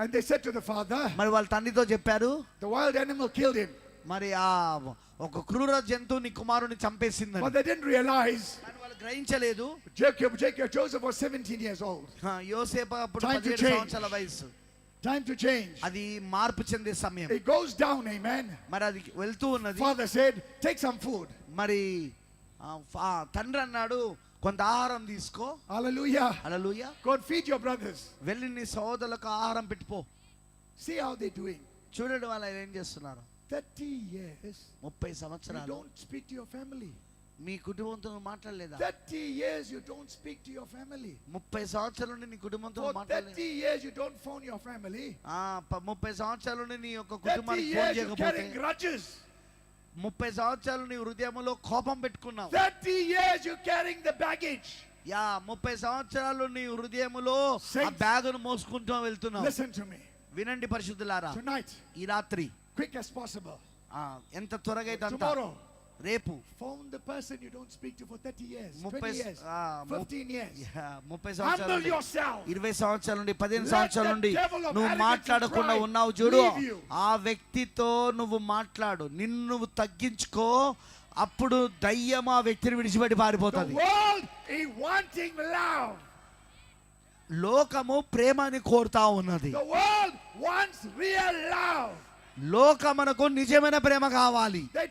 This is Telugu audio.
And they said to the father, మరి వాళ్ళ తండ్రితో చెప్పారు, the wild animal killed him. మరి ఆ ఒక క్రూర జంతువు నీ కుమారుని చంపేసిందని. But they didn't realize కానీ వాళ్ళు గ్రహించలేదు. Joseph was 17 years old. యోసేపు అప్పుడు Time to 17 change. సంవత్సరాల వయసు. Time to change. అది మార్పు చెందే సమయం. It goes down, amen. మరి అది వెళ్తూ ఉన్నది. Father said, take some food. మరి తండ్రి అన్నాడు, కొంత ఆహారం తీసుకో. Hallelujah. Hallelujah. Go and feed your brothers. వెళ్ళి నీ సోదరులకు ఆహారం పెట్టిపో. See how they're doing. చూడండి వాళ్ళు ఏం చేస్తున్నారు. 30 years 30 you సంవత్సరాలు don't speak to your family. మీ కుటుంబంతో మాట్లాడలేదా? 30 years you don't speak to your family. 30 సంవత్సరాల నుండి నీ కుటుంబంతో For మాట్లాడలేదు. 30 years you don't phone your family. 30 సంవత్సరాల నుండి నీ యొక్క 30 కుటుంబానికి ఫోన్ years you చేయకపోతే, carrying grudges. 30 సంవత్సరాలు నీ హృదయంలో కోపం పెట్టుకున్నావు. 30 years you carrying the baggage. 30 సంవత్సరాలు నీ హృదయములో ఆ Saints, బ్యాగును మోసుకుంటూ వెళ్తున్నావు. listen to me. వినండి పరిశుద్ధులారా, Tonight, ఈ రాత్రి quick as possible. ఎంత త్వరగా అయితే అంత. Tomorrow, రేపు phone the person you don't speak to for 30 years, 30 20 years, 15 years. 30 సంవత్సరాల Humble నుండి, yourself. 20 సంవత్సరాల నుండి, 15 Let సంవత్సరాల the నుండి devil of నువ్వు arrogance మాట్లాడకుండా and pride ఉన్నావు చూడు, leave you. ఆ వ్యక్తితో నువ్వు మాట్లాడు, నిన్ను నువ్వు తగ్గించుకో, అప్పుడు దయ్యం ఆ వ్యక్తిని విడిచిపెట్టి The పారిపోతుంది. world is wanting love. లోకము ప్రేమని కోరుతా ఉన్నది. The world wants real love. లోకమునకు నిజమైన ప్రేమ కావాలి. They